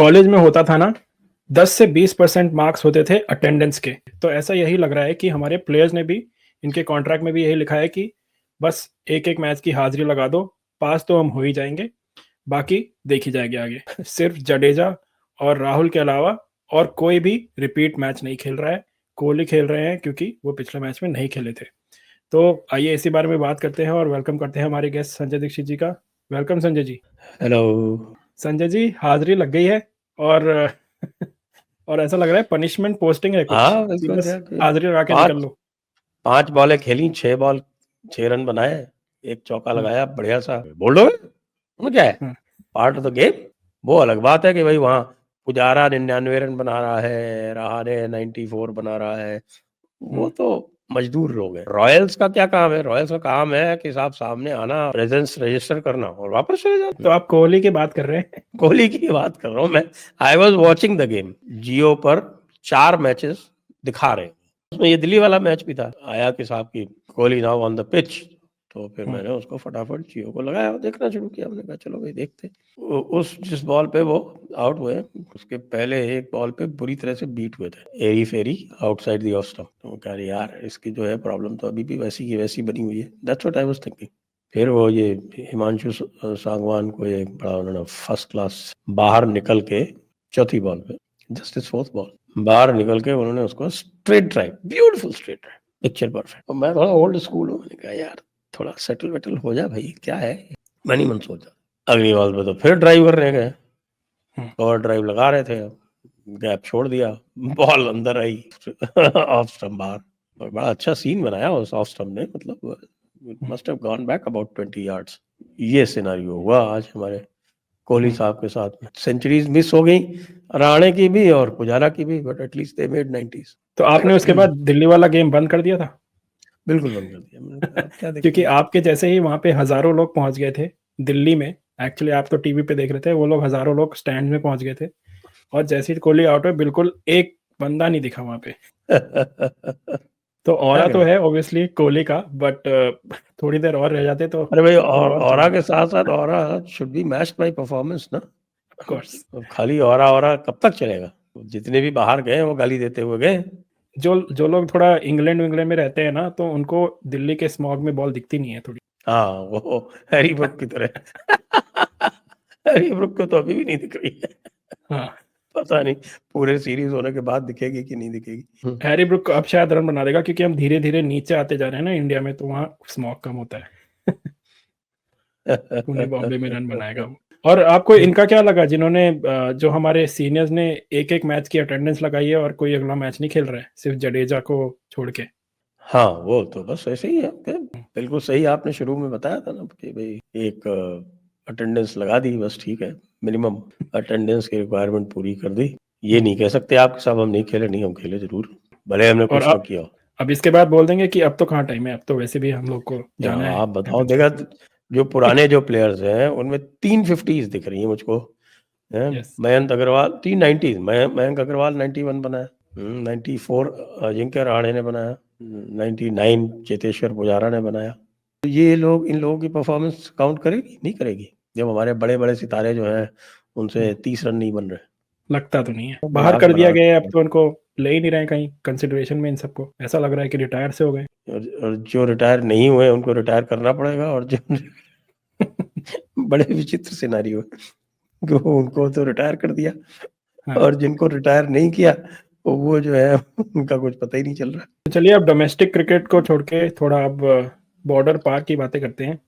College में होता था ना, 10 से 20% मार्क्स होते थे अटेंडेंस के। तो ऐसा यही लग रहा है कि हमारे प्लेयर्स ने भी, इनके कॉन्ट्रैक्ट में भी यही लिखा है कि बस एक एक मैच की हाजिरी लगा दो, पास तो हम हो ही जाएंगे, बाकी देखी जाएगी आगे। सिर्फ जडेजा और राहुल के अलावा और कोई भी रिपीट मैच नहीं खेल रहा है। कोहली खेल रहे हैं क्योंकि वो पिछले मैच में नहीं खेले थे। तो आइए इसी बारे में बात करते हैं और वेलकम करते हैं हमारे गेस्ट संजय दीक्षित जी का। वेलकम संजय जी। हेलो। संजय जी, हाजिरी लग गई है और और ऐसा लग रहा है पनिशमेंट पोस्टिंग है कुछ हाँ कि बिल्कुल बस यार, हाजिरी लगा के निकल पांच लो। 5 बॉलें खेली, 6 बॉल 6 रन बनाए, एक चौका हम्म, लगाया, बढ़िया सा बोल्ड हो गए। उनमें क्या है, हम्म, पार्ट ऑफ द गेम। वो अलग बात है कि भाई वहाँ पुजारा 99 रन बना रहा है, रहाणे 94 बना रहा है, वो हम्म। तो मजदूर लोग हैं। रॉयल्स का क्या काम है? रॉयल्स का काम है कि साहब सामने आना, प्रेजेंस रजिस्टर करना और वापस चले जाना। तो आप कोहली की बात कर रहे हैं? कोहली की बात कर रहा हूँ मैं। I was watching the game, Jio पर 4 मैचेस दिखा रहे हैं। उसमें ये दिल्ली वाला मैच भी था। आया कि साहब की Kohli now on the pitch, तो फिर हम्म, मैंने उसको फटाफट जियो को लगाया और देखना शुरू किया। हमने कहा चलो भाई देखते। उस जिस बॉल पे वो आउट हुए, उसके पहले एक बॉल पे बुरी तरह से बीट हुए थे, एरी फेरी आउटसाइड द ऑफ स्टंप। तो कह रहे यार इसकी जो है प्रॉब्लम तो अभी भी वैसी की वैसी बनी हुई है। That's what I was thinking. फिर वो ये हिमांशु सांगवान को एक बड़ा उन्होंने फर्स्ट क्लास बाहर निकल के चौथी बॉल पे, जस्ट इज फोर्थ बॉल, बाहर निकल के उन्होंने उसको straight drive, beautiful straight drive, picture perfect. और मैं थोड़ा ओल्ड स्कूल हूँ, मैंने कहा यार थोड़ा सेटल वेटल हो जा भाई, क्या है। मन ही मन सोचा। अगली बॉल पे तो फिर ड्राइव करने गए हम्म। और ड्राइव लगा रहे थे, गैप छोड़ दिया, बॉल अंदर आई ऑफ स्टंप बाहर। और बड़ा अच्छा सीन बनाया उस ऑफ स्टंप ने, मतलब it must have gone back about 20 yards. ये सिनारियो हुआ आज हमारे कोहली साहब के साथ में। सेंचुरीज मिस हो गई, राणे की भी और पुजारा की भी, but at least they made 90s। तो आपने उसके बाद दिल्ली वाला गेम बंद कर दिया था? बिल्कुल बंद कर दिया। मैंने कहा अब क्या क्योंकि देखेंगे। आपके जैसे ही वहां पे हजारों लोग पहुंच गए थे दिल्ली में। एक्चुअली आप तो टीवी पे देख रहे थे, वो लोग हजारों लोग स्टैंड में पहुंच गए थे। और जैसे ही कोहली आउट हुए, बिल्कुल एक बंदा नहीं दिखा वहां पे। तो क्या ऑरा तो करें। है ऑब्वियसली कोहली का, बट थोड़ी देर और रह जाते तो अरे भाई, और ऑरा चमक। के साथ साथ aura should be matched by performance ना। Of course. अब खाली ऑरा ऑरा कब तक चलेगा। जितने भी बाहर गए वो गाली देते हुए गए। जो जो लोग थोड़ा इंग्लैंड विंग्लैंड में रहते हैं ना, तो उनको दिल्ली के स्मॉग में बॉल दिखती नहीं है थोड़ी। हाँ, वो हैरी ब्रुक की तरह। हैरी ब्रुक को तो अभी भी नहीं दिख रही है। हाँ, पता नहीं पूरे सीरीज होने के बाद दिखेगी कि नहीं दिखेगी। हैरी ब्रुक अब शायद रन बना देगा, क्योंकि हम धीरे धीरे नीचे आते जा रहे हैं ना इंडिया में, तो वहाँ स्मॉग कम होता है। पुणे बॉम्बे में रन बनाएगा वो। और आपको इनका क्या लगा, जिन्होंने जो हमारे सीनियर्स ने एक एक मैच की अटेंडेंस लगाई है और कोई अगला मैच नहीं खेल रहा है, सिर्फ जडेजा को छोड़ के? हाँ, वो तो बस ऐसे ही है। बिल्कुल सही आपने शुरू में बताया था ना कि भाई एक अटेंडेंस लगा दी बस, ठीक है, मिनिमम अटेंडेंस की रिक्वायरमेंट पूरी कर दी। ये नहीं कह सकते आपके साथ हम नहीं खेले, नहीं हम खेले जरूर, भले हमने और कुछ ना किया। अब इसके बाद बोल देंगे कि अब तो कहाँ टाइम है, अब तो वैसे भी हम लोग को या जाना है आप बताओ, चैंपियंस देखा ट्रॉफी। जो पुराने जो प्लेयर्स हैं उनमें 350s दिख रही है मुझको। हैं? यस। मयंक अग्रवाल 390s, मयंक अग्रवाल 91 बनाया, 94 अजिंक्य रहाणे ने बनाया, 99 चेतेश्वर पुजारा ने बनाया। तो ये लोग, इन लोगों की परफॉर्मेंस काउंट करेगी नहीं करेगी जब हमारे बड़े बड़े सितारे जो हैं उनसे 30 रन नहीं बन रहे। लगता तो नहीं है, बाहर मजाक कर बना दिया गया है, अब रहे तो उनको ले ही नहीं रहे कहीं कंसिडरेशन में। इन सबको ऐसा लग रहा है कि रिटायर से हो गए। और जो रिटायर नहीं हुए उनको रिटायर करना पड़ेगा, और जो बड़े विचित्र सिनारियो है, उनको तो रिटायर कर दिया हाँ। और जिनको रिटायर नहीं किया वो जो है उनका कुछ पता ही नहीं चल रहा। तो चलिए अब डोमेस्टिक क्रिकेट को छोड़ के थोड़ा अब बॉर्डर पार की बातें करते हैं।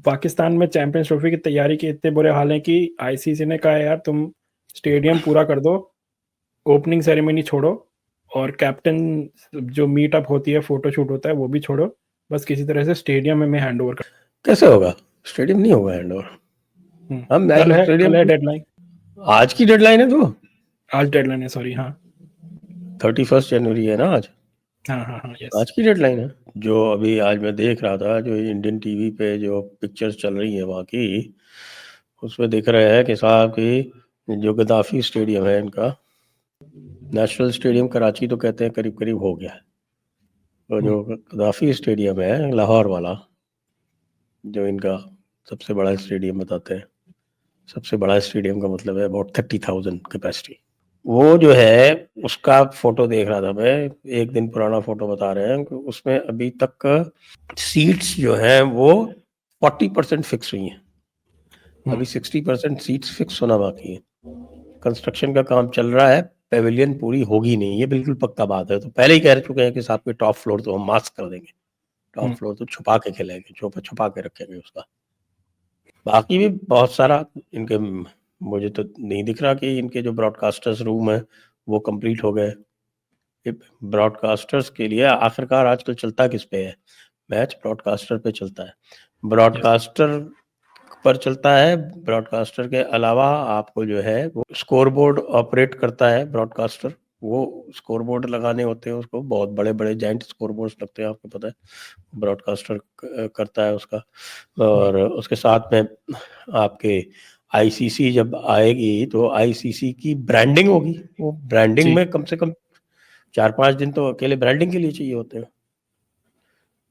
पाकिस्तान में चैंपियंस ट्रॉफी की तैयारी के इतने बुरे हाल हैं कि आईसीसी ने कहा है यार तुम स्टेडियम पूरा कर दो, ओपनिंग सेरेमनी छोड़ो, और कैप्टन जो मीटअप होती है, फोटो शूट होता है, वो भी छोड़ो, बस किसी तरह से स्टेडियम में हैंड ओवर कर। कैसे होगा, स्टेडियम नहीं होगा हैंड ओवर। हम कल है, स्टेडियम कल है डेडलाइन। आज की डेडलाइन है तो आज डेडलाइन है, सॉरी। हाँ 31 जनवरी है ना आज। हाँ हाँ हाँ, यस। आज की डेडलाइन है। जो अभी आज मैं देख रहा था, जो इंडियन टीवी पे जो पिक्चर्स चल रही है वहाँ की, उसमें दिख रहा है कि साहब की जो गद्दाफी स्टेडियम है इनका, नेशनल स्टेडियम कराची तो कहते हैं करीब करीब हो गया है। तो जो गद्दाफी स्टेडियम है लाहौर वाला, जो इनका सबसे बड़ा स्टेडियम बताते हैं, सबसे बड़ा स्टेडियम का मतलब है अबाउट 30,000 कैपेसिटी। वो जो है उसका फोटो देख रहा था मैं, एक दिन पुराना फोटो बता रहे हैं कि उसमें अभी तक सीट्स जो हैं वो 40% फिक्स हुई हैं, अभी 60% सीट्स फिक्स होना बाकी है। कंस्ट्रक्शन का काम चल रहा है, पेविलियन पूरी होगी नहीं, ये बिल्कुल पक्का बात है। तो पहले ही कह चुके हैं कि साहब के टॉप फ्लोर तो हम मास्क कर देंगे, टॉप फ्लोर तो छुपा के खेलेंगे, छुपा के रखेंगे उसका। बाकी भी बहुत सारा इनके, मुझे तो नहीं दिख रहा कि इनके जो ब्रॉडकास्टर्स रूम है वो कंप्लीट हो गए। ब्रॉडकास्टर्स के लिए आखिरकार आजकल चलता किस पे है? मैच ब्रॉडकास्टर पे चलता है, ब्रॉडकास्टर पर चलता है। ब्रॉडकास्टर के अलावा आपको जो है वो स्कोर बोर्ड ऑपरेट करता है ब्रॉडकास्टर, वो स्कोर बोर्ड लगाने होते हैं उसको, बहुत बड़े बड़े जाइंट स्कोर बोर्ड्स लगते हैं, आपको पता है, ब्रॉडकास्टर करता है उसका। और उसके साथ में आपके आईसीसी जब आएगी तो आईसीसी की ब्रांडिंग होगी, वो ब्रांडिंग में कम से कम 4-5 दिन तो अकेले ब्रांडिंग के लिए चाहिए होते हैं।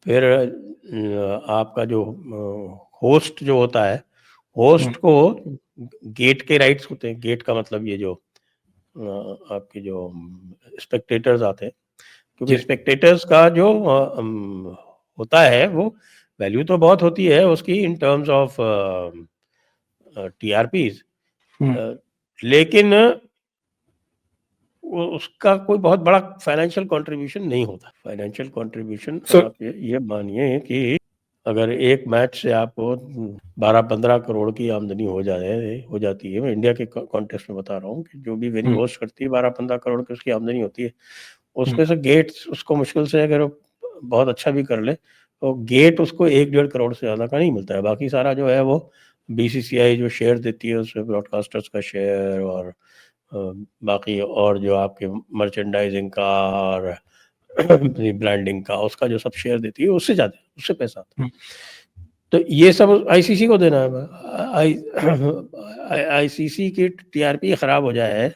फिर आपका जो होस्ट जो होता है, होस्ट को गेट के राइट्स होते हैं। गेट का मतलब ये जो आपके जो स्पेक्टेटर्स आते हैं, क्योंकि स्पेक्टेटर्स का जो होता है वो वैल्यू तो बहुत होती है उसकी इन टर्म्स ऑफ टीआरपीज, लेकिन उसका कोई बहुत बड़ा फाइनेंशियल कंट्रीब्यूशन नहीं होता। फाइनेंशियल कंट्रीब्यूशन आप ये मानिए कि अगर एक मैच से आपको 12-15 करोड़ की आमदनी हो जाती है, मैं इंडिया के कॉन्टेक्स्ट में बता रहा हूँ कि जो भी वेन्यू होस्ट करती है 12-15 करोड़ की उसकी आमदनी होती है, उसमें से गेट्स उसको मुश्किल से अगर बहुत अच्छा भी कर ले तो गेट उसको 1-1.5 करोड़ से ज़्यादा का नहीं मिलता है। बाकी सारा जो है वो बीसीसीआई जो शेयर देती है उसमें ब्रॉडकास्टर्स का शेयर और बाकी और जो आपके मर्चेंडाइजिंग का और ब्रांडिंग का उसका जो सब शेयर देती है उससे ज़्यादा, उससे पैसा आता है। तो ये सब आईसीसी को देना है। आईसीसी की टीआरपी खराब हो जाए,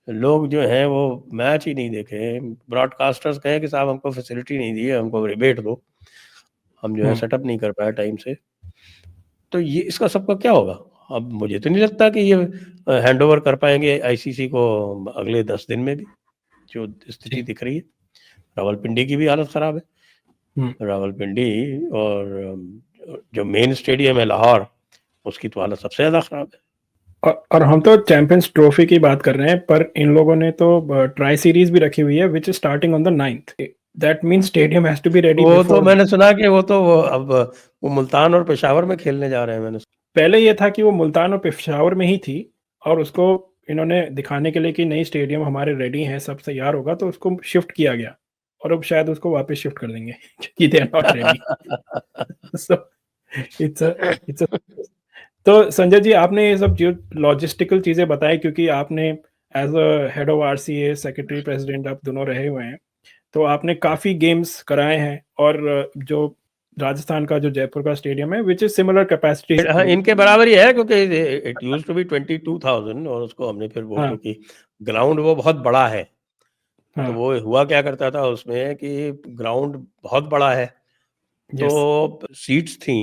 लोग जो हैं वो मैच ही नहीं देखे, ब्रॉडकास्टर्स कहें कि साहब हमको फैसिलिटी नहीं दी है, हमको रिबेट दो, हम जो है सेटअप नहीं कर पाए टाइम से, तो ये इसका सबका क्या होगा? अब मुझे तो नहीं लगता कि ये हैंडओवर कर पाएंगे आईसीसी को अगले 10 दिन में भी, जो स्थिति दिख रही है। रावलपिंडी की भी हालत खराब है, रावलपिंडी और जो मेन स्टेडियम है लाहौर, उसकी तो हालत सबसे ज्यादा खराब है। और हम तो चैंपियंस ट्रॉफी की बात कर रहे हैं, पर इन लोगों ने तो ट्राई सीरीज भी रखी हुई है which is starting on the 9th। That means stadium has to be ready. वो तो मैंने सुना कि अब वो मुल्तान और पेशावर में खेलने जा रहे हैं। मैंने पहले ये था कि वो मुल्तान और पेशावर में ही थी, और उसको इन्होंने दिखाने के लिए कि नई स्टेडियम हमारे रेडी हैं, सब तैयार होगा, तो उसको शिफ्ट किया गया, और अब शायद उसको वापस शिफ्ट कर देंगे क्योंकि they are not ready. So it's तो संजय जी, आपने ये सब जो लॉजिस्टिकल चीजें बताई, क्योंकि आपने as a head of RCA, secretary president आप दोनों रहे हुए हैं, तो आपने काफी गेम्स कराए हैं, और जो राजस्थान का जो जयपुर का स्टेडियम है विच इज सिमिलर कैपेसिटी, हाँ, इनके बराबर ही है, क्योंकि इट यूज्ड टू बी 22,000 और उसको हमने फिर वो क्योंकि ग्राउंड वो बहुत बड़ा है, तो वो हुआ क्या करता था उसमें कि ग्राउंड बहुत बड़ा है तो सीट्स थी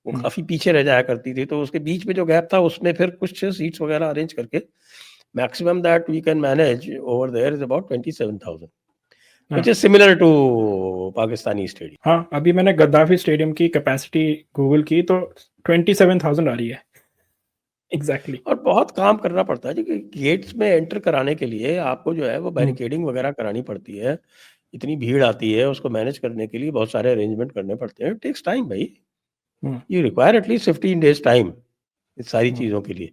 वो काफी पीछे रह जाया करती थी, तो उसके बीच में जो गैप था उसमें फिर कुछ सीट्स वगैरह अरेंज करके maximum that we can manage over there is about 27,000 which is similar to Pakistani stadium. हाँ, अभी मैंने गद्दाफी स्टेडियम की कैपेसिटी गूगल की तो 27,000 आ रही है एग्जैक्टली। और बहुत काम करना पड़ता है क्योंकि गेट्स में एंटर कराने के लिए आपको जो है वो बैरिकेडिंग वगैरह करानी पड़ती है, इतनी भीड़ आती है, उसको मैनेज करने के लिए बहुत सारे अरेंजमेंट करने पड़ते हैं, टेक्स टाइम भाई, you require at least 15 days time इस सारी चीजों के लिए।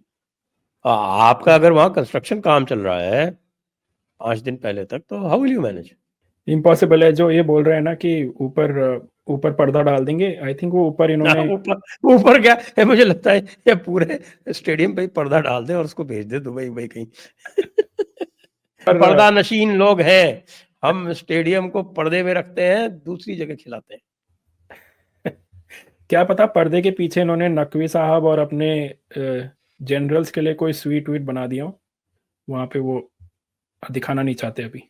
आपका अगर वहाँ कंस्ट्रक्शन काम चल रहा है 5 दिन पहले तक, तो how will you manage? Impossible है। जो ये बोल रहे हैं ना कि ऊपर ऊपर पर्दा डाल देंगे, आई थिंक वो ऊपर इन्होंने ऊपर क्या है, मुझे लगता है ये पूरे स्टेडियम पे पर्दा डाल दे और उसको भेज दे दुबई कहीं। पर्दा नशीन लोग हैं हम, स्टेडियम को पर्दे में रखते हैं, दूसरी जगह खिलाते हैं। क्या पता पर्दे के पीछे इन्होंने नकवी साहब और अपने जनरल्स के लिए कोई स्वीट वीट बना दिया हो, वहां पे वो दिखाना नहीं चाहते अभी।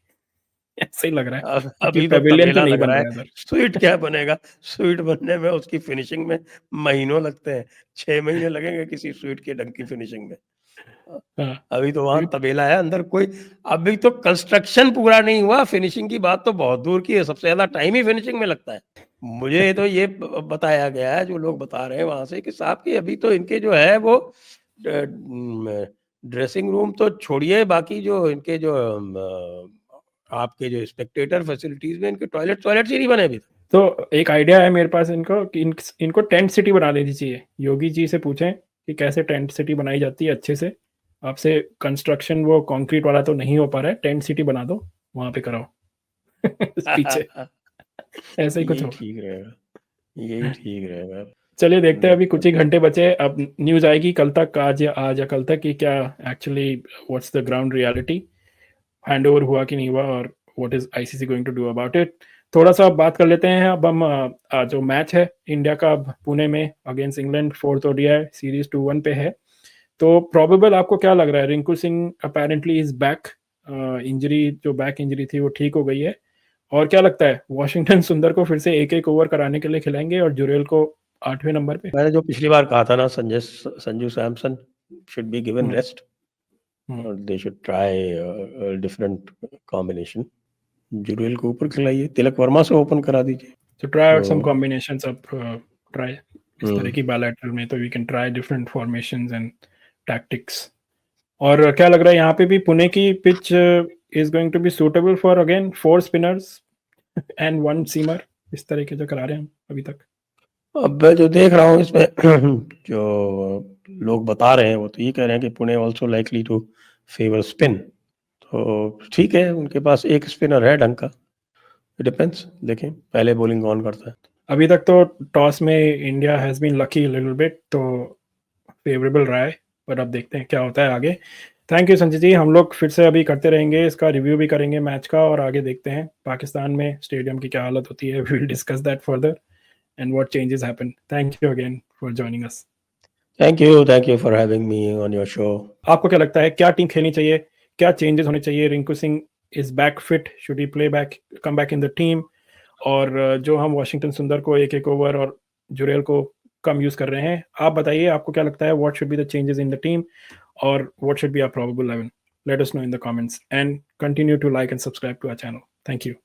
ऐसा ही लग रहा है कि अभी तो पेविलियन तो तबेला नहीं लग बन रहा रहा है, है इधर। स्वीट क्या बनेगा? स्वीट बनने में उसकी फिनिशिंग में महीनों लगते हैं, 6 महीने लगेंगे किसी स्वीट के ढंग की फिनिशिंग में। हाँ, अभी तो वहाँ ये तबेला है, अंदर कोई अभी तो कंस्ट्रक्शन पूरा नहीं हुआ, फिनिशिंग की बात तो बहुत दूर की है, सबसे ज़्यादा टाइम ही फिनिशिंग में लगता है। मुझे तो ये बताया गया है, जो लोग बता रहे हैं वहाँ से, कि साहब कि अभी तो इनके जो है वो ड्रेसिंग रूम तो छोड़िए, बाकी जो इनके जो आपके जो स्पेक्टेटर फैसिलिटीज में इनके टॉयलेट्स ही नहीं बने अभी तक। तो एक आइडिया है मेरे पास इनको कि इनको टेंट सिटी बना देनी चाहिए। योगी जी से पूछें कि कैसे टेंट सिटी बनाई जाती है अच्छे से। आपसे कंस्ट्रक्शन वो कंक्रीट वाला तो नहीं हो पा रहा है, टेंट सिटी बना दो, वहां पे कराओ। पीछे ऐसा ही कुछ यही होगा। ठीक रहेगा, यही ठीक रहेगा। चलिए देखते हैं, अभी देखते कुछ ही हैं। घंटे बचे। अब न्यूज़ आएगी कल तक, आज या कल तक, कि क्या actually what's the ground reality, hand over हुआ कि नहीं हुआ, और what is ICC going to do about it. थोड़ा सा बात कर लेते हैं अब हम। जो मैच है इंडिया का अब पुणे में against England, 4th ODI series 2-1 पे है। तो प्रोबेबल आपको क्या लग रहा है? Rinku Singh apparently is back, injury जो बैक इंजरी थी वो ठीक हो गई है। और क्या लगता है, वॉशिंगटन सुंदर को फिर से एक एक ओवर कराने के लिए खिलाएंगे और जुरेल को 8वें नंबर पे? मैंने जो पिछली बार कहा था ना, Sanju Samson should be given hmm, rest hmm. और they should try different combination. Jurel को ऊपर खिलाइए, तिलक वर्मा से ओपन करा दीजिए। So try out some तो combinations of try इस तरह की bilateral में, तो we can try different formations and tactics। और क्या लग रहा है यहाँ पे भी पुणे की pitch is going to be suitable for again 4 spinners and 1 seamer, इस तरह के जो करा रहे हैं हम अभी तक। अब मैं जो देख रहा हूँ इसमें जो लोग बता रहे हैं वो तो ये कह रहे हैं कि Pune also likely to favour spin. तो ठीक है, उनके पास एक स्पिनर है ढंग का। डिपेंड्स, देखें पहले बॉलिंग कौन करता है। अभी तक तो टॉस में India has been lucky little bit, तो फेवरेबल रहा है, पर अब देखते हैं क्या होता है आगे। थैंक यू संजय जी, हम लोग फिर से अभी करते रहेंगे, इसका रिव्यू भी करेंगे मैच का, और आगे देखते हैं पाकिस्तान में स्टेडियम की क्या हालत होती है। We will discuss that further and what changes happen. Thank you again for joining us. Thank you for having me on your show. आपको क्या लगता है, क्या टीम खेलनी चाहिए, क्या चेंजेस होने चाहिए? Rinku Singh is back fit, should he play back, come back in the team? और जो हम वाशिंगटन सुंदर को एक एक ओवर और जुरेल को कम यूज कर रहे हैं, आप बताइए आपको क्या लगता है, what should be the changes in the team, और what should be our probable 11? Let us know in the comments and continue to like and subscribe to our channel. Thank you.